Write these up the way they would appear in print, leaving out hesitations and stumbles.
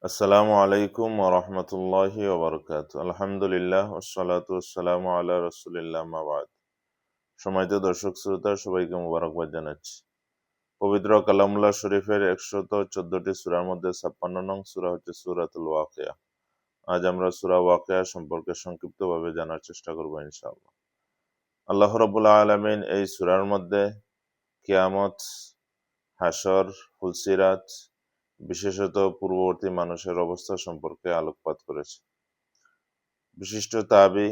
আসসালামু আলাইকুম ওয়া রাহমাতুল্লাহি ওয়া বারাকাতুহু। আলহামদুলিল্লাহ ওয়াসসালাতু ওয়াসসালামু আলা রাসূলিল্লাহ আম্মা বা'দ। সম্মানিত দর্শক শ্রোতা সবাইকে মোবারকবাদ জানাচ্ছি। পবিত্র কালামুল্লাহ শরীফের ১১৪টি সূরার মধ্যে ৫৬ নং সূরা হচ্ছে সূরাতুল ওয়াকিয়া। আজ আমরা সূরা ওয়াকিয়া সম্পর্কে সংক্ষিপ্তভাবে জানার চেষ্টা করব ইনশাআল্লাহ। আল্লাহ রাব্বুল আলামিন এই সূরার মধ্যে কিয়ামত, হাসর, ফুলসিরাত, বিশেষত পূর্ববর্তী মানুষের অবস্থা সম্পর্কে আলোকপাত করেছে। বিশিষ্ট তাবী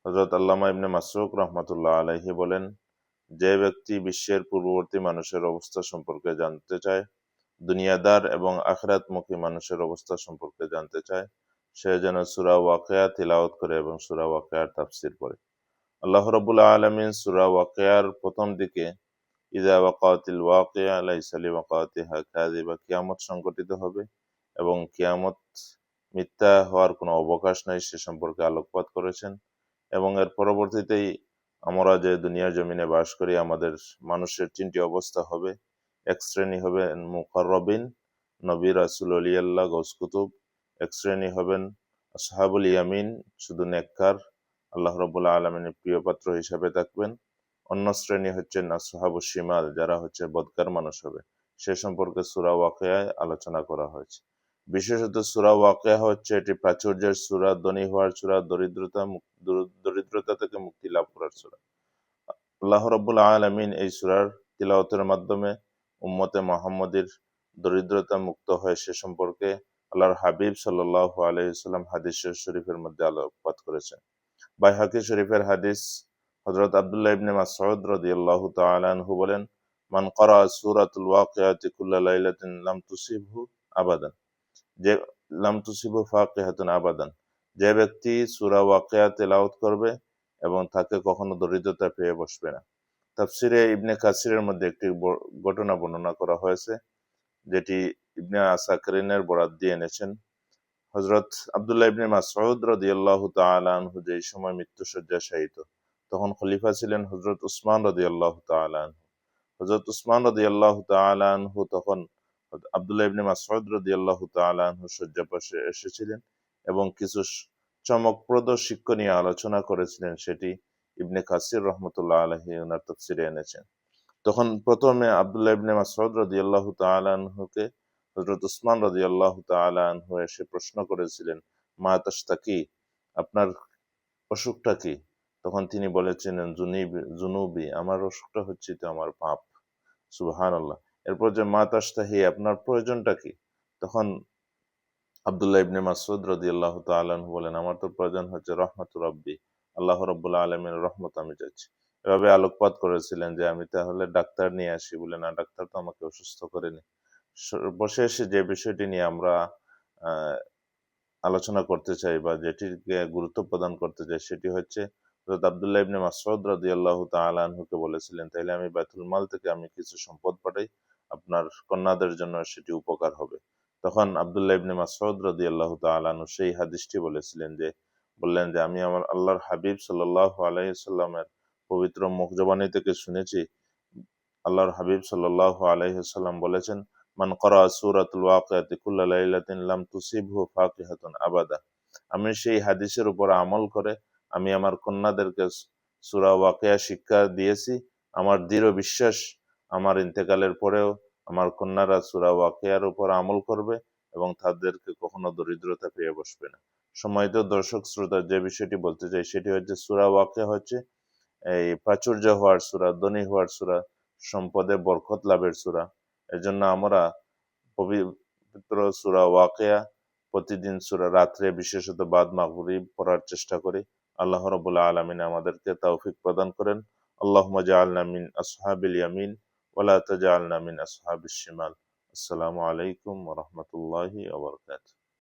হযরত আল্লামা ইবনে মাসউদ রাহমাতুল্লাহ আলাইহি বলেন, যে ব্যক্তি বিশ্বের পূর্ববর্তী মানুষের অবস্থা সম্পর্কে জানতে চায়, দুনিয়াদার এবং আখিরাতমুখী মানুষের অবস্থা সম্পর্কে জানতে চায়, সে যেন সূরা ওয়াকিয়া তিলাওয়াত করে এবং সূরা ওয়াকিয়ার তাফসীর পড়ে। আল্লাহ রাব্বুল আলামিন সূরা ওয়াকিয়ার প্রথম দিকে ইযা ওয়াকাতিল ওয়াকিয়া লাইসা লিওয়াকাতিহা কাযিবা, কিয়ামত সংঘটিত হবে এবং কিয়ামত মিথ্যা হওয়ার কোনো অবকাশ নাই সে সম্পর্কে আলোকপাত করেছেন। এবং এর পরবর্তীতেই আমরা যে দুনিয়ার জমিনে বাস করি, আমাদের মানুষের ৩টি অবস্থা হবে। এক শ্রেণী হবেন মুকাররাবিন, নবী, রাসূল, অলি আল্লাহ, গৌস কুতুব। এক শ্রেণী হবেন আসহাবুল ইয়ামিন, শুধু নেককার, আল্লাহ রাব্বুল আলামিনের প্রিয়পাত্র হিসাবে থাকবেন। অন্য শ্রেণী হচ্ছেন আসহাবুশ শিমাল, যারা হচ্ছে বদকার মানুষ হবে। সে সম্পর্কে সূরা ওয়াকিয়ায় আলোচনা করা হয়েছে। বিশেষত সূরা ওয়াকিয়া হচ্ছে এটি প্রাচুর্যের সূরা, ধনী হওয়ার সূরা, দরিদ্রতা থেকে মুক্তি লাভ করার সূরা। আল্লাহ রাব্বুল আলামিন এই সূরার তিলাওয়াতের মাধ্যমে উম্মতে মুহাম্মাদীর দরিদ্রতা মুক্ত হয় সে সম্পর্কে আল্লাহর হাবিব সাল্লাল্লাহু আলাইহি ওয়াসাল্লাম হাদিস শরীফের মধ্যে আলোকপাত করেছেন। বাইহাকী শরীফের হাদিস, হযরত আব্দুল্লাহ ইবনে মাসউদ রাদিয়াল্লাহু তাআলা আনহু বলেন, মান ক্বারা সূরাতুল ওয়াকিয়াতি কুল্লা লাইলাতিন লাম তুসিবহু আবাদান, যে লাম তুসিবহু ফাকিহাতুন আবাদান, যে ব্যক্তি সূরা ওয়াকিয়া তেলাওয়াত করবে এবং তাকে কখনো দরিদ্রতা পেয়ে বসবে না। তাফসিরে ইবনে কাসিরের মধ্যে একটি ঘটনা বর্ণনা করা হয়েছে, যেটি ইবনে আসাকিরের বরাত দিয়ে এনেছেন। হযরত আব্দুল্লাহ ইবনে মাসউদ রাদিয়াল্লাহু তাআলা আনহু যেই সময় মৃত্যুশয্যায় শায়িত, তখন খলিফা ছিলেন হযরত উসমান রাদিয়াল্লাহু তাআলা আনহু। হযরত উসমান রাদিয়াল্লাহু তাআলা আনহু তখন আব্দুল্লাহ ইবনে মাসউদ রাদিয়াল্লাহু তাআলা আনহুর শয্যাপাশে এসেছিলেন এবং কিছু চমকপ্রদ শিক্ষণীয় আলোচনা করেছিলেন, সেটি ইবনে কাসির রহমতুল্লাহ আলাইহি ওনার তাফসিরে এনেছেন। তখন প্রথমে আব্দুল্লাহ ইবনে মাসউদ রাদিয়াল্লাহু তাআলা আনহুকে হযরত উসমান রাদিয়াল্লাহু তাআলা আনহু এসে প্রশ্ন করেছিলেন, মা তাশতাকি, আপনার অসুখটা কি? তখন তিনি বলেছিলেন, জুনুবি, আমার অসুখটা হচ্ছে তো আমার পাপ। সুবহানাল্লাহ। এরপর যে মা তাশতাহি, আপনার প্রয়োজনটা কি? তখন আব্দুল্লাহ ইবনে মাসউদ রাদিয়াল্লাহু তাআলা আনহু বলেন, আমার তো প্রয়োজন হচ্ছে রহমাতু রাব্বি, আল্লাহ রাব্বুল আলামিনের রহমত আমি চাচ্ছি। এভাবে আলোকপাত করেছিলেন যে আমি তাহলে ডাক্তার নিয়ে আসি, বলে না, ডাক্তার তো আমাকে অসুস্থ করেনি। সর্বশেষে যে বিষয়টি নিয়ে আমরা আহ আলোচনা করতে চাই বা যেটিকে গুরুত্ব প্রদান করতে চাই, সেটি হচ্ছে হযরত আব্দুল্লাহ ইবনে মাসউদ রাদিয়াল্লাহু তাআলা আনহুকে বলেছিলেন, তাইলে আমি বাইতুল মাল থেকে আমি কিছু সম্পদ পাঠাই, আপনার কন্যাদের জন্য সেটি উপকার হবে। তখন আব্দুল্লাহ ইবনে মাসউদ রাদিয়াল্লাহু তাআলা আনহু সেই হাদিসটি বললেন যে আমি আমার আল্লাহর হাবিব সাল্লাল্লাহু আলাইহি ওয়াসাল্লামের পবিত্র মুখ জবানি থেকে শুনেছি, আল্লাহর হাবিব সাল্লাল্লাহু আলাইহি ওয়াসাল্লাম বলেছেন, মান ক্বারা সূরাতুল ওয়াকিয়াতি কুল্লা লাইলাতিন লাম তুসিবহু ফাকিহাতুন আবাদা। আমি সেই হাদিসের উপর আমল করে আমি আমার কন্যাদেরকে সূরা ওয়াকিয়া শিক্ষা দিয়েছি। আমার দৃঢ় বিশ্বাস, আমার ইন্তেকালের পরেও আমার কন্যারা সূরা ওয়াকিয়ার উপর আমল করবে এবং তাদেরকে কখনো দরিদ্রতা পেয়ে বসবে না। সম্মানিত দর্শক শ্রোতা, যে বিষয়টি বলতে চাই সেটি হচ্ছে সূরা ওয়াকিয়া হচ্ছে এই প্রাচুর্য হওয়ার সূরা, ধনী হওয়ার সূরা, সম্পদে বরকত লাভের সূরা। এজন্য আমরা পবিত্র সূরা ওয়াকিয়া প্রতিদিন রাত্রে, বিশেষত বাদ মাগরিব পড়ার চেষ্টা করি। আল্লাহ রাব্বুল আলামিন আমাদেরকে তৌফিক প্রদান করেন। আল্লাহুম্মা জাআলনা মিন আসহাবিল ইয়ামিন ওয়া লা তাজআলনা মিন আসহাবিশ শিমাল। আসসালামু আলাইকুম ওয়া রাহমাতুল্লাহি ওয়া বারাকাতুহু।